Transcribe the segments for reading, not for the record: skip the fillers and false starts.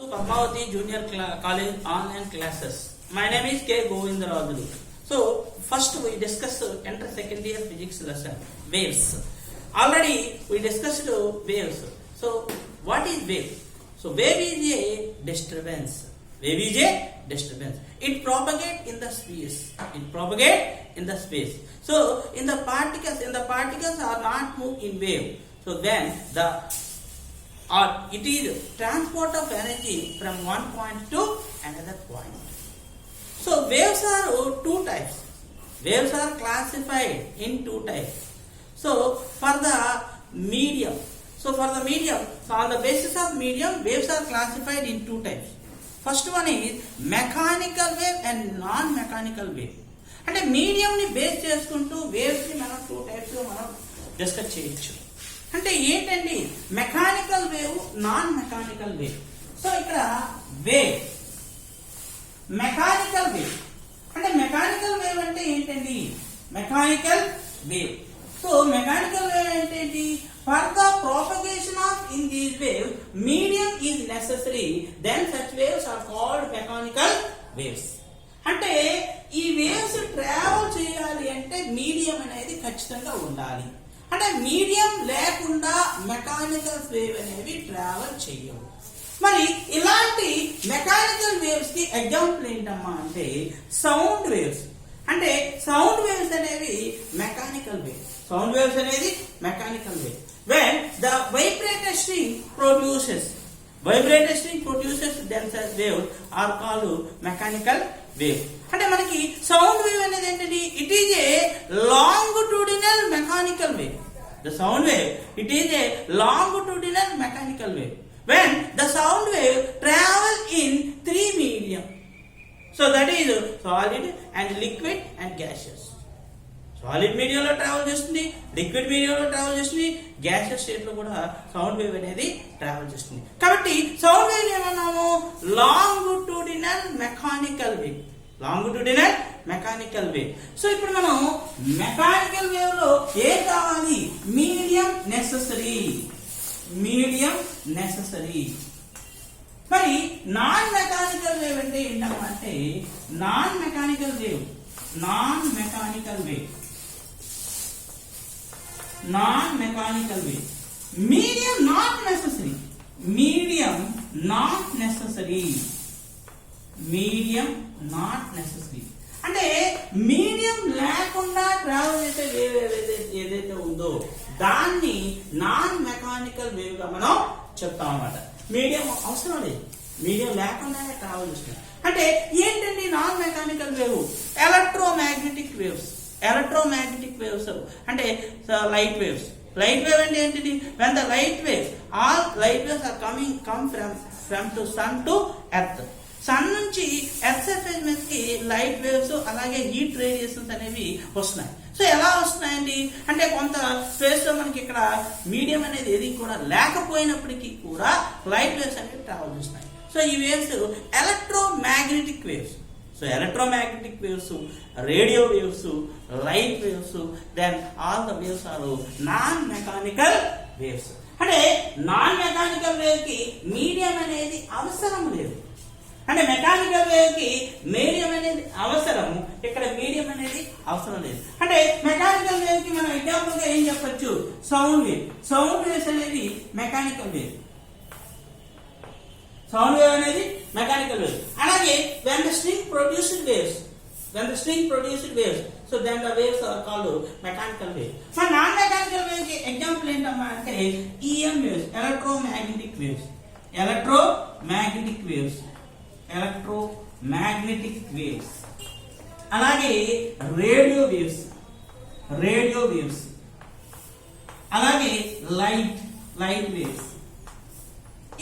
to Padmavati Junior College online classes. My name is K. Govindarajulu. So, first we discussed enter second year physics lesson, waves. Already we discussed waves. So, what is wave? So, wave is a disturbance. Wave is a disturbance. It propagates in the space. It propagates in the space. So, in the particles are not moved in wave. So, then it is transport of energy from one point to another point. So waves are two types. Waves are classified in two types. So for the medium, so on the basis of medium, waves are classified in two types. First one is mechanical wave and non-mechanical wave. అంటే medium ని base చేసుకుంటూ waves ని మనం two types లో మనం discuss చేయొచ్చు. అంటే ఏంటండి mechanical wave, non mechanical wave. So ఇక్కడ వేవ్, మెకానికల్ వేవ్ అంటే మెకానికల్ వేవ్ అంటే ఏంటండి mechanical wave. So mechanical wave అంటే ఏంటి? For the propagation of in these waves medium is necessary, then such waves are called mechanical waves. అంటే ఈ waves travel చేయాలి అంటే మీడియం అనేది ఖచ్చితంగా ఉండాలి. అంటే మీడియం లేకుండా మెకానికల్ వేవ్ అనేవి ట్రావెల్ చేయవు. మరి ఇలాంటి మెకానికల్ వేవ్స్ కి ఎగ్జాంపుల్ ఏంటమ్మా అంటే సౌండ్ వేవ్స్. అంటే సౌండ్ వేవ్స్ అనేవి మెకానికల్ వేవ్. సౌండ్ వేవ్స్ అనేది mechanical wave. When the vibrator string produces themselves waves are called mechanical wave. అంటే మనకి సౌండ్ వేవ్ అనేది ఏంటంటే it is a longitudinal mechanical wave. The sound wave, it is a longitudinal mechanical wave. When the sound wave travel in three medium, so that is solid and liquid and gaseous. Solid మీడియంలో travel చేస్తుంది, liquid మీడియంలో travel చేస్తుంది, gases state లో కూడా sound wave అనేది travel చేస్తుంది. కాబట్టి sound wave ఏమన్నాము? Longitudinal mechanical wave. Longitudinal mechanical wave. So ఇప్పుడు మనం మెకానికల్ వేవ్ లో ఏం కావాలి? Medium necessary. మరి నాన్ మెకానికల్ వేవ్ అంటే ఏంటంటే non mechanical wave medium not necessary. అంటే మీడియం లేకుండా ట్రావెల్ చేసే వేవ్ ఏదైతే ఉందో దాన్ని నాన్ మెకానికల్ వేవ్ గా మనం చెప్తాం అన్నమాట. మీడియం అవసరం లేదు, మీడియం లేకుండానే ట్రావెల్ చేస్తుంది. అంటే ఏంటండి non mechanical wave? Electromagnetic waves అంటే లైట్ వేవ్స్. లైట్ వేవ్ అంటే ఏంటిది? When the light waves, all light waves are come from to sun to earth. Sun నుంచి ఎర్త్ సర్ఫేస్ మీదకి లైట్ వేవ్స్ అలాగే హీట్ రేడియేషన్స్ అనేవి వస్తున్నాయి. సో ఎలా వస్తున్నాయండి అంటే కొంత స్పేస్ లో మనకి ఇక్కడ మీడియం అనేది ఏది కూడా లేకపోయినప్పటికీ కూడా లైట్ వేవ్స్ అనేవి ట్రావెల్ చేస్తున్నాయి. సో ఈ waves electromagnetic waves. So electromagnetic waves, radio waves, light waves, then all the waves are non mechanical waves. అంటే నాన్ మెకానికల్ వేవ్ కి మీడియం అనేది అవసరం లేదు. అంటే మెకానికల్ వేవ్ కి మీడియం అనేది అవసరము, ఇక్కడ మీడియం అనేది అవసరం లేదు. అంటే మెకానికల్ వేవ్ కి మనం ఎగ్జాంపుల్ గా ఏం చెప్పొచ్చు? సౌండ్ వేవ్స్ అనేది మెకానికల్ వేవ్. సౌండ్ వేవ్ అనేది మెకానికల్ వేవ్. అలాగే when the string produced waves, so then the waves are called mechanical wave. మరి నాన్ మెకానికల్ వేవ్ కి ఎగ్జాంపుల్ ఏంటమ్మా అంటే EM waves, electromagnetic waves. అలాగే రేడియో వేవ్స్, అలాగే light waves.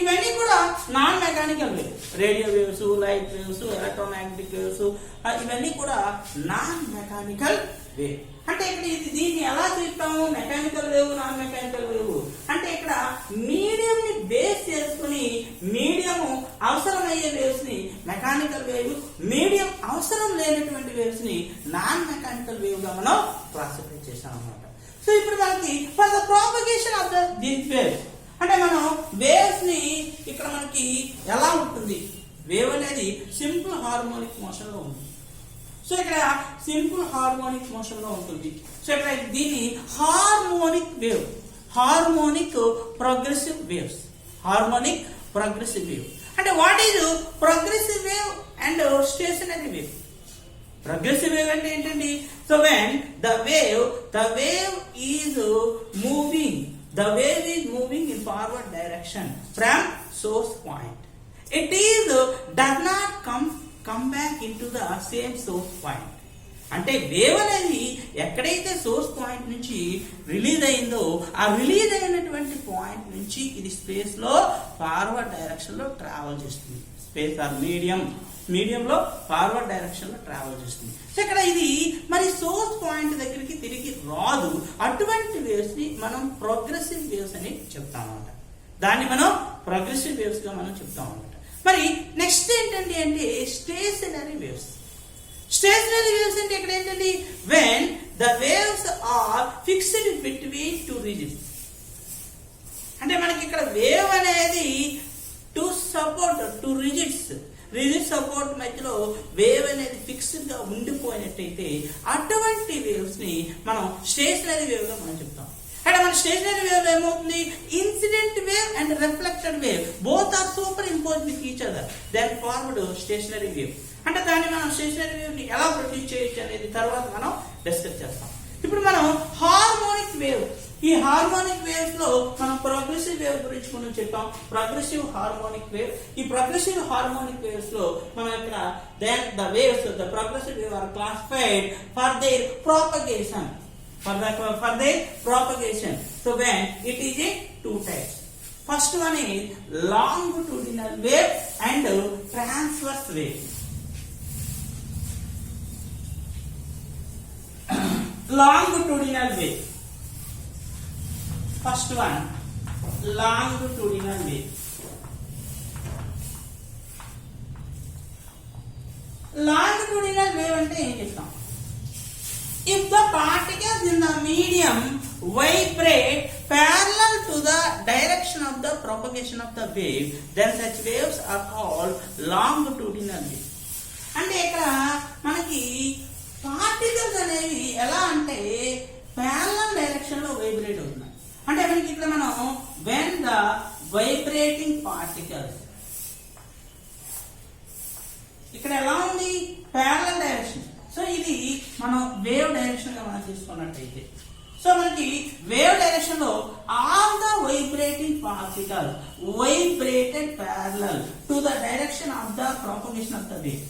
ఇవన్నీ కూడా non mechanical wave. Radio waves, light waves, electromagnetic waves ఇవన్నీ కూడా నాన్ మెకానికల్ వేవ్. అంటే ఇక్కడ దీన్ని ఎలా చెప్తాము? Mechanical wave, non mechanical wave అంటే ఇక్కడ మీడియం ని బేస్ చేసుకుని మీడియం అవసరమయ్యే వేవ్స్ ని మెకానికల్ వేవ్, మీడియం అవసరం లేనటువంటి వేవ్స్ ని నాన్ మెకానికల్ వేవ్ గా మనం క్లాసిఫై చేసాం అన్నమాట. సో ఇప్పుడు మనకి for the propagation of these waves అంటే మనం వేవ్స్ ని ఇక్కడ మనకి ఎలా ఉంటుంది, వేవ్ అనేది సింపుల్ హార్మోనిక్ మోషన్ లో ఉంటుంది. సో ఇక్కడ సింపుల్ హార్మోనిక్ మోషన్ లో ఉంటుంది. సో ఇక్కడ దీన్ని harmonic wave, harmonic progressive waves, harmonic progressive wave. అంటే what is progressive wave and stationary wave? Progressive wave అంటే ఏంటండి? So when the wave is moving, the wave is moving in forward direction from source point, it is does not come back into the same source point. అంటే wave అనేది ఎక్కడైతే source point నుంచి release అయిందో ఆ release అయినటువంటి point నుంచి ఇది space లో ఫార్వర్డ్ డైరెక్షన్ లో ట్రావెల్ చేస్తుంది. స్పేస్ ఆర్ మీడియంలో ఫార్వర్డ్ డైరెక్షన్ లో ట్రావెల్ చేస్తుంది. సో ఇక్కడ ఇది మరి సోర్స్ పాయింట్ దగ్గరికి తిరిగి రాదు. అటువంటి వేవ్స్ ని మనం ప్రోగ్రెసివ్ వేవ్స్ అని చెప్తాం అన్నమాట. దాన్ని మనం ప్రోగ్రెసివ్ వేవ్స్ గా మనం చెప్తాం అన్నమాట. మరి నెక్స్ట్ ఏంటండి అంటే స్టేషనరీ వేవ్స్. స్టేషనరీ వేవ్స్ అంటే ఇక్కడ ఏంటండి? When the waves are fixed between two rigids. అంటే మనకి ఇక్కడ వేవ్ అనేది to support two rigids, rigid support మధ్యలో వేవ్ అనేది ఫిక్స్డ్ గా ఉండిపోయినట్టయితే అటువంటి వేవ్స్ ని మనం స్టేషనరీ వేవ్ గా మనం చెప్తాం. అంటే మన స్టేషనరీ వేవ్ ఏమవుతుంది? Incident wave and reflected wave both are superimpose with each other, then forward stationary wave. అంటే దాన్ని మనం స్టేషనరీ వేవ్ ని ఎలా ప్రొడ్యూస్ చేయొచ్చు అనేది తర్వాత మనం డిస్కస్ చేస్తాం. ఇప్పుడు మనం హార్మోనిక్ వేవ్, ఈ హార్మోనిక్ వేవ్స్ లో మనం ప్రోగ్రెసివ్ వేవ్ గురించి మనం చెప్పాం. ప్రోగ్రెసివ్ హార్మోనిక్ వేవ్, ఈ ప్రోగ్రెసివ్ హార్మోనిక్ వేవ్స్ లో మనం ఇక్కడ then the waves the progressive wave are classified for their propagation, for their propagation. So when it is a two types. First one is longitudinal wave and transverse wave. Longitudinal wave. First one, longitudinal wave. Longitudinal wave అంటే ఏం చెప్తాం? If the particles in the medium vibrate parallel to the direction of the propagation of the wave, then such waves are called longitudinal waves. అంటే ఇక్కడ మనకి particles అనేవి ఎలా అంటే parallel direction లో వైబ్రేట్ అవుతున్నాయి. అంటే మనకి ఇక్కడ మనం వెన్ ద వైబ్రేటింగ్ పార్టికల్స్, ఇక్కడ ఎలా ఉంది? Parallel direction. సో ఇది మనం వేవ్ డైరెక్షన్ గా మనం తీసుకున్నట్టయితే, సో మనకి వేవ్ డైరెక్షన్ లో all the vibrating particles vibrated parallel to the direction of the propagation of the wave,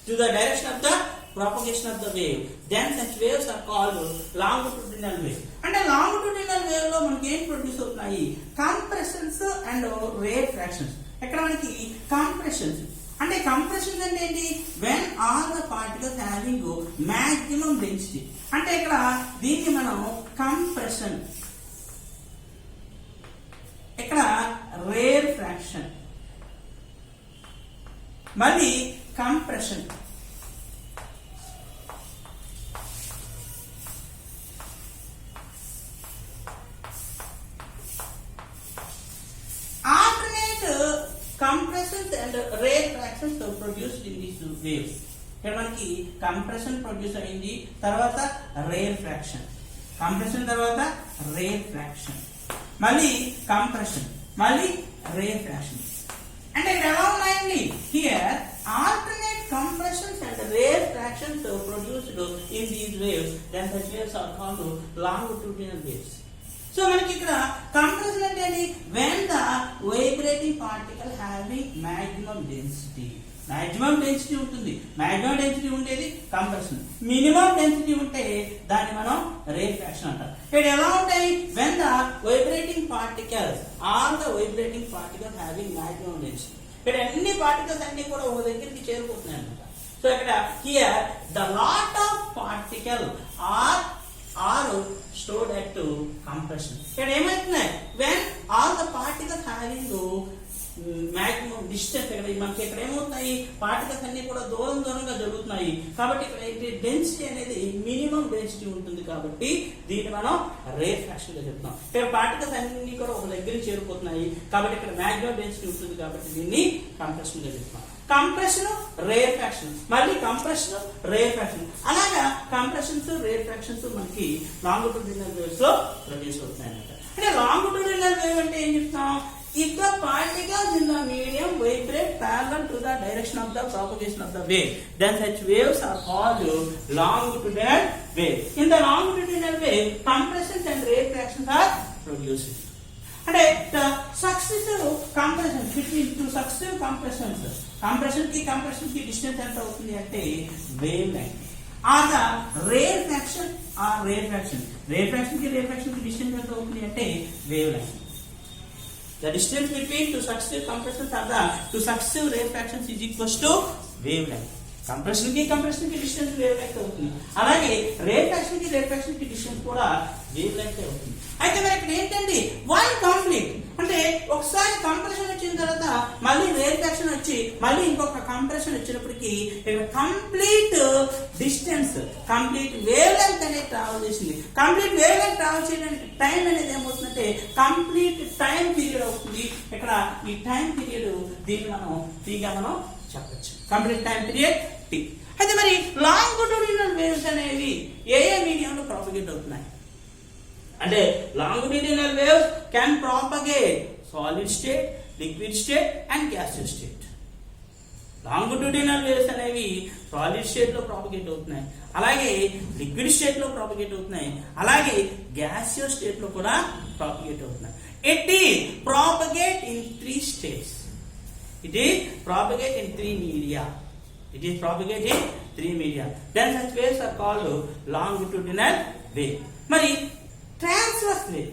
to the direction of the propagation of the wave, then such waves are called longitudinal wave. అంటే longitudinal wave లో మనకి ఏం produce అవుతున్నాయి? Compressions and rare fractions. ఇక్కడ మనకి compressions అంటే compressions అంటే ఏంటి? When all the particles having maximum density. అంటే ఇక్కడ దీన్ని మనం కంప్రెషన్, ఇక్కడ రేర్ ఫ్రాక్షన్, మళ్ళీ compression. Compressions and rare fractions are produced in these waves. ఇక్కడ మనకి కంప్రెషన్ ప్రొడ్యూస్ అయింది, తర్వాత రేర్ ఫ్రాక్షన్, కంప్రెషన్ తర్వాత రేర్ ఫ్రాక్షన్, మళ్ళీ కంప్రెషన్, మళ్ళీ రేర్ ఫ్రాక్షన్. అంటే ఇక్కడ ఎలా ఉన్నాయండి? Here alternate compressions and rare fractions are produced in these waves, then such waves are called longitudinal waves. So మనకి ఇక్కడ కంప్రెషన్ అంటే ఏంటి? When the vibrating particle having maximum density. Maximum density ఉంటుంది, maximum density ఉండేది compression. Minimum density ఉంటే దాన్ని మనం rarefaction అంటారు. ఇక్కడ ఎలా ఉంటాయి? When the vibrating particles are the vibrating particle having maximum density. ఇక్కడ అన్ని పార్టికల్స్ అన్ని కూడా ఒక దగ్గరికి చేరుకుంటున్నాయి అనమాట. సో ఇక్కడ here the lot of particle are stored at compression. ఇక్కడ ఏమవుతున్నాయి? when all the particles having maximum distance మనకి ఇక్కడ ఏమవుతున్నాయి పార్టికల్స్ అన్ని కూడా దూరం దూరంగా జరుగుతున్నాయి కాబట్టి ఇక్కడ ఏంటి డెన్సిటీ అనేది మినిమం డెన్సిటీ ఉంటుంది కాబట్టి దీన్ని మనం రేఫ్రాక్షన్ గా చెప్తాం. ఇక్కడ పార్టికల్స్ అన్ని కూడా ఒక దగ్గర చేరిపోతున్నాయి కాబట్టి ఇక్కడ మాక్సిమం డెన్సిటీ ఉంటుంది కాబట్టి దీన్ని కంప్రెషన్ గా చెప్తాం. కంప్రెషన్ రేఫ్రాక్షన్ మళ్ళీ కంప్రెషన్ రేఫ్రాక్షన్ అలాగా కంప్రెషన్స్ రేఫ్రాక్షన్స్ మనకి లాంగిట్యూడినల్ వేవ్స్ లో ప్రొడ్యూస్ అవుతున్నాయి అన్నమాట. అంటే లాంగిట్యూడినల్ వేవ్ అంటే ఏం చెప్తాం? If the particles in the medium vibrate parallel to the direction of the propagation of the wave, then such waves are called longitudinal waves. In the longitudinal wave, compressions and refractions are produced. అంటే successive compressions between two successive compressions, compression కి distance ఎంత అవుతుంది అంటే wave length. Or the rarefaction or refraction కి distance ఎంత అవుతుంది అంటే wave length. The distance between two successive compressions or the two successive refractions is equals to wavelength. Compression కి distance wave length అవుతుంది. అలాగే రేఫ్రాక్షన్ కి డిస్టెన్స్ కూడా వేవ్ లెంగ్త్ అవుతుంది. అయితే మరి ఇక్కడ ఏంటండి వన్ కంప్లీట్ అంటే ఒకసారి కంప్రెషన్ వచ్చిన తర్వాత మళ్ళీ రేఫ్రాక్షన్ వచ్చి మళ్ళీ ఇంకొక కంప్రెషన్ వచ్చినప్పటికీ ఇక్కడ complete distance complete wave length అనేది ట్రావెల్ చేసింది. కంప్లీట్ వేవ్ లెంగ్త్ ట్రావెల్ చేయడానికి టైం అనేది ఏమవుతుందంటే కంప్లీట్ టైం పీరియడ్ అవుతుంది. ఇక్కడ ఈ టైం పీరియడ్ దీన్ని మనం టీగా మనం చెప్పచ్చు. Complete time period T. అయితే మరి లాంగిట్యూడినల్ వేవ్స్ అనేవి ఏ మీడియంలో ప్రాపగేట్ అవుతున్నాయి అంటే longitudinal waves can propagate solid state, liquid state and gaseous state. longitudinal waves అనేవి సాలిడ్ స్టేట్ లో ప్రాపగేట్ అవుతున్నాయి, అలాగే లిక్విడ్ స్టేట్ లో ప్రాపగేట్ అవుతున్నాయి, అలాగే గ్యాసియస్ స్టేట్ లో కూడా ప్రాపగేట్ అవుతున్నాయి. It is propagate in three states. It is propagate in three media. Then such waves are called longitudinal wave. మరి ట్రాన్స్వర్స్ వేవ్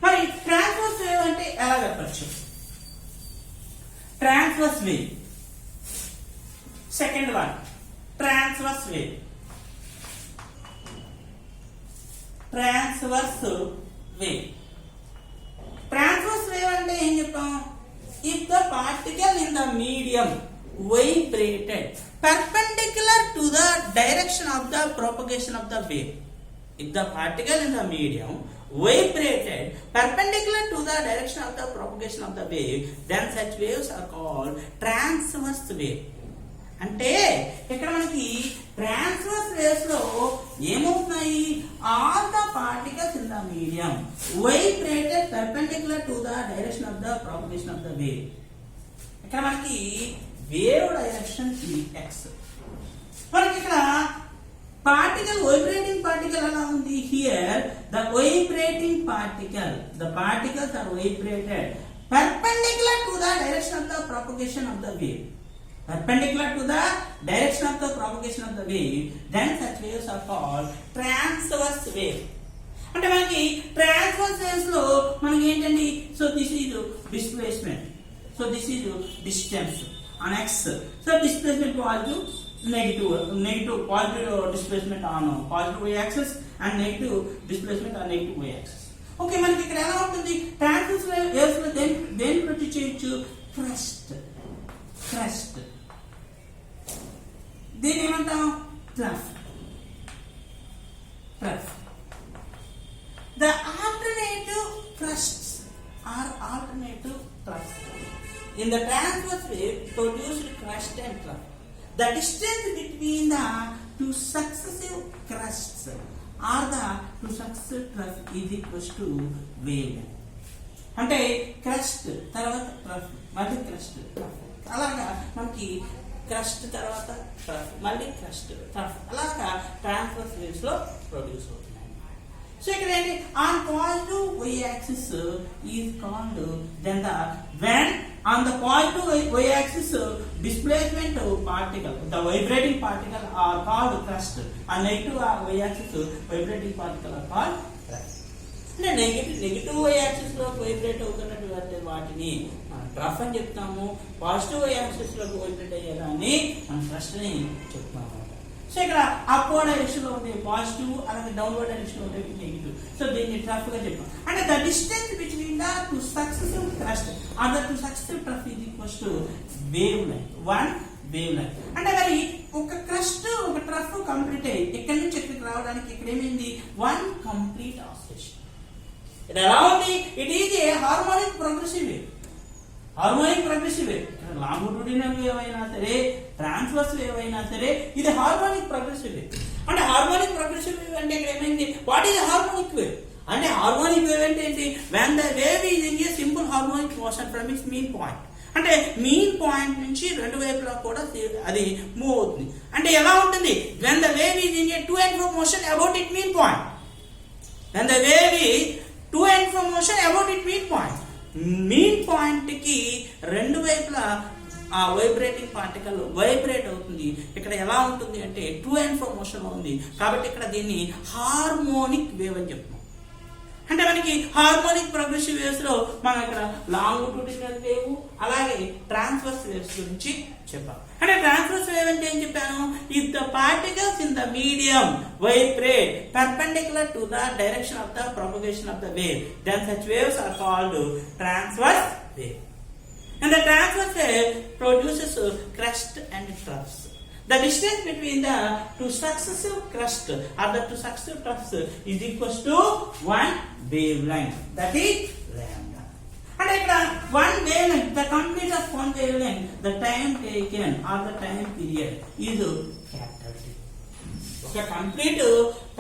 మరి ట్రాన్స్వర్స్ వేవ్ అంటే ఎలా చెప్పచ్చు? Transverse wave second one transverse wave అంటే ఏం చెప్తాం? If the particle in the medium vibrated perpendicular to the direction of the propagation of the wave. If the particle in the medium vibrated perpendicular to the direction of the propagation of the wave, then such waves are called transverse wave. అంటే ఇక్కడ మనకి transverse waves లో ఏమవుతున్నాయి? All the particles in the medium vibrated perpendicular to the direction of the propagation of the wave. ఇక్కడ మనకి wave direction x. మనకి ఇక్కడ particle vibrating particle ఎలా ఉంది? Here the vibrating particle the particles are vibrated perpendicular to the direction of the propagation of the wave. Then such waves are called transverse wave. అంటే మనకి transverse waves లో మనకి ఏంటండి? So this is displacement, so this is distance on x. So displacement positive, negative positive displacement on positive y axis and negative displacement on negative y axis. Okay, మనకి ఇక్కడ ఎలా ఉంటుంది? Transverse waves లో దేని produce చేయొచ్చు? Crust. దీన్ని ఏమంటాం? Trough. The alternative crusts are alternative troughs. In the transverse wave produced crust and trough, the distance between the two successive crusts or the two successive troughs is equals to wavelength. అంటే crust తర్వాత trough మళ్ళీ crust trough, అలాగా మనకి crust తర్వాత trough మళ్ళీ crust trough, అలాగా transverse waves లో produce అవుతుంది. సో ఇక్కడ ఏంటి? On positive y axis is called then when on the positive y axis displacement particle, the vibrating particle are called crust, and negative y axis vibrating particle are called crust. అంటే negative y axis లో vibrate అవుతున్నటువంటి వాటిని trough అని చెప్తాము, positive y axis లో vibrate అయ్యేదాన్ని మనం crust అని చెప్తాము. సో ఇక్కడ అప్వర్డ్ డైరెక్షన్ లో ఉండే పాజిటివ్, అలాగే డౌన్వర్డ్ డైరెక్షన్ లో ఉండే నెగిటివ్. సో దీన్ని ట్రఫ్ గా చెప్పాం. అంటే the distance between the two successive thrust or the two successive trough is equals to wavelength, one wavelength. అంటే మరి ఒక క్రస్ట్ ఒక ట్రఫ్ కంప్లీట్ అయ్యి ఇక్కడి నుంచి ఇక్కడికి రావడానికి ఇక్కడ ఏమైంది, వన్ కంప్లీట్ ఆసిలేషన్. ఇది ఎలా ఉంది, it is a harmonic progressive wave. Harmonic progressive wave, longitudinal wave అయినా సరే, ట్రాన్స్వర్స్ వేవ్ అయినా సరే, ఇది హార్మోనిక్ ప్రోగ్రెసివ్ వేవ్. అంటే హార్మోనిక్ ప్రోగ్రెసివ్ వేవ్ అంటే ఇక్కడ ఏమైంది, వాట్ ఈజ్ హార్మోనిక్ వేవ్? అంటే హార్మోనిక్ వేవ్ అంటే ఏంటి, when the wave is in a simple harmonic motion from its mean point. అంటే మీన్ పాయింట్ నుంచి రెండు వైపులా కూడా అది మూవ్ అవుతుంది. అంటే ఎలా ఉంటుంది, when the wave is in a to and fro motion about its mean point. when the wave is to and fro motion about its mean point. Mean point కి రెండు వైపులా ఆ వైబ్రేటింగ్ పార్టికల్ వైబ్రేట్ అవుతుంది. ఇక్కడ ఎలా ఉంటుంది అంటే to and fro motion లో ఉంది, కాబట్టి ఇక్కడ దీన్ని హార్మోనిక్ వేవ్ అని చెప్తున్నాం. అంటే మనకి హార్మోనిక్ ప్రోగ్రెసివ్ వేవ్స్ లో మనం ఇక్కడ లాంగిట్యూడినల్ వేవ్ అలాగే ట్రాన్స్వర్స్ వేవ్స్ గురించి చెప్పాం. అంటే ట్రాన్స్వర్స్ వేవ్ అంటే ఏం చెప్పాను, if the particles in the medium vibrate perpendicular to the direction of the propagation of the wave, then such waves are called transverse wave. And the transverse wave produces crest and troughs. The distance between the two successive crusts or the two successive troughs is equal to one wavelength. That is lambda. And ఇక్కడ one wavelength, the complete of one wavelength, the time taken or the time period is capital T. ఒక complete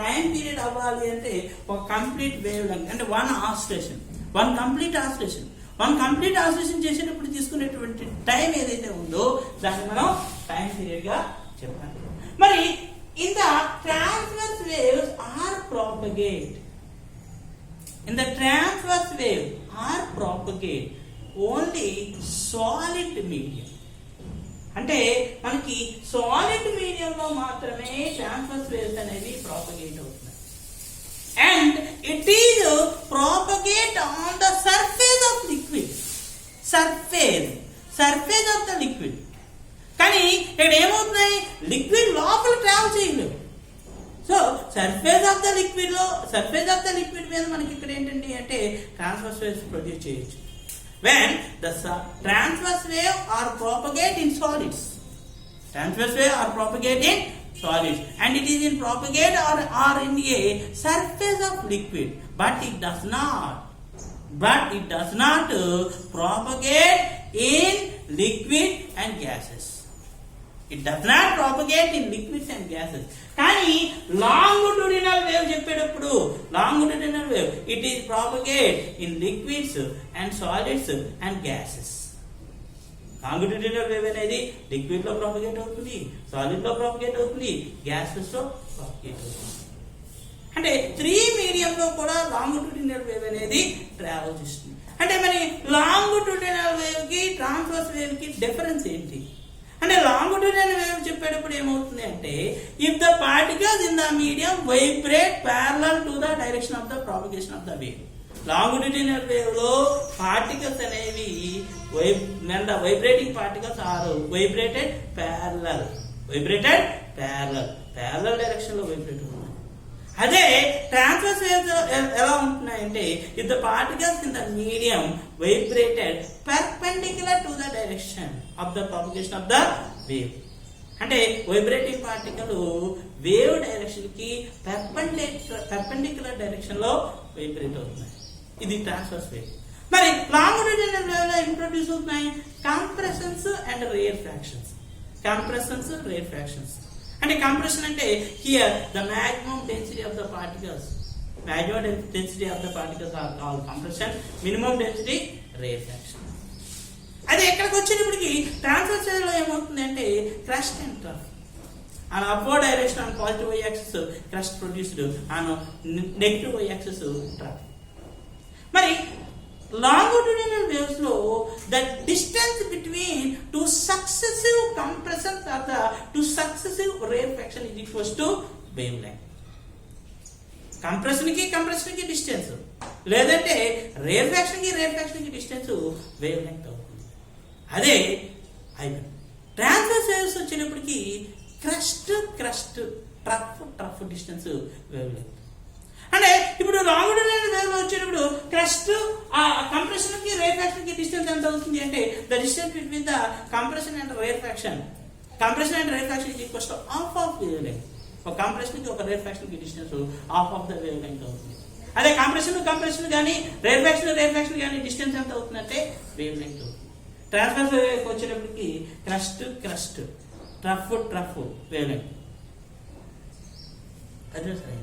time period అవ్వాలి అంటే ఒక complete wavelength అంటే one oscillation, one complete oscillation. మనం complete oscillation చేసేటప్పుడు తీసుకునేటువంటి time ఏదైతే ఉందో దాన్ని మనం టైం పీరియడ్ గా చెప్పాలి. మరి in the transverse waves are propagate, in the transverse wave are propagate only solid medium. అంటే మనకి సాలిడ్ మీడియం లో మాత్రమే ట్రాన్స్వర్స్ వేవ్స్ అనేవి ప్రాపగేట్ అవుతుంది. And it is propagate on the surface of liquid. Surface of the liquid. కానీ ఇక్కడ ఏమవుతున్నాయి, liquid లోపల travel చేయలేదు. So surface of the liquid మీద మనకి ఇక్కడ ఏంటంటే అంటే ట్రాన్స్వర్స్ వేవ్స్ ప్రొడ్యూస్ చేయొచ్చు. when the transverse wave are propagate in solids, transverse wave are propagate in solids and it is in propagate or in a surface of liquid, but it does not propagate in liquid and gases. It does not propagate in liquids and gases. కానీ longitudinal wave చెప్పేటప్పుడు longitudinal wave it is propagate in liquids and solids and gases. Longitudinal wave అనేది liquid లో propagate అవుతుంది, solid లో propagate అవుతుంది, gases లో propagate అవుతుంది. అంటే 3 మీడియం లో కూడా లాంగిట్యూడినల్ వేవ్ అనేది ట్రావెల్ చేస్తుంది. అంటే మరి లాంగిట్యూడినల్ వేవ్ కి ట్రాన్స్వర్స్ వేవ్ కి డిఫరెన్స్ ఏంటి అంటే లాంగిట్యూడినల్ వేవ్ చెప్పేటప్పుడు ఏమవుతుంది అంటే if the particles in the medium vibrate parallel to the direction of the propagation of the wave. Longitudinal wave లో పార్టికల్స్ అనేవి vibrating particles are vibrated parallel direction లో vibrate అవుతుంది. అదే ట్రాన్స్వర్స్ వేవ్స్ ఎలా ఉంటున్నాయంటే if the particles in the medium vibrated perpendicular to the direction of the propagation of the wave. అంటే vibrating particle wave direction కి perpendicular direction లో vibrate అవుతున్నాయి. ఇది ట్రాన్స్వర్స్ వేవ్. మరి లాంగిట్యూడినల్ వేవ్ లో ఇంట్రొడ్యూస్ అవుతున్నాయి కంప్రెషన్స్ అండ్ రేర్ ఫ్రాక్షన్స్. అంటే compression అంటే here the maximum density of the particles are called compression, minimum density rarefaction. అది ఎక్కడికి వచ్చేటప్పటికి ట్రాన్స్వర్స్ వేవ్ లో ఏమవుతుంది అంటే crest and trough. On upward direction on positive y-axis crust produced, on negative y-axis trough. మరి longitudinal waves లో the distance between two successive compressions or the two successive rarefaction is equals to wavelength. Compression కి distance లేదంటే రేర్ఫాక్షన్ కి distance wave length అవుతుంది. అదే transverse waves వచ్చేటప్పటికి crest trough distance wave length. అంటే ఇప్పుడు రాముడు లేని వేవ్ లో వచ్చేటప్పుడు క్రస్ట్ ఆ కంప్రెషన్ కి రేర్ఫాక్షన్ కి డిస్టెన్స్ ఎంత అవుతుంది అంటే the distance between the compression and rarefaction is equals to half of wave length. ఒక కంప్రెషన్ కి ఒక రేర్ఫాక్షన్ కి distance half of the wave length అవుతుంది. అదే కంప్రెషన్ కానీ రేర్ఫాక్షన్ కానీ డిస్టెన్స్ ఎంత అవుతుందంటే వేవ్ లెంగ్త్ అవుతుంది. ట్రాన్స్వర్స్ వేవ్ వచ్చేటప్పటికి క్రస్ట్ ట్రఫ్ వేవ్ లెంగ్త్. అదే సార్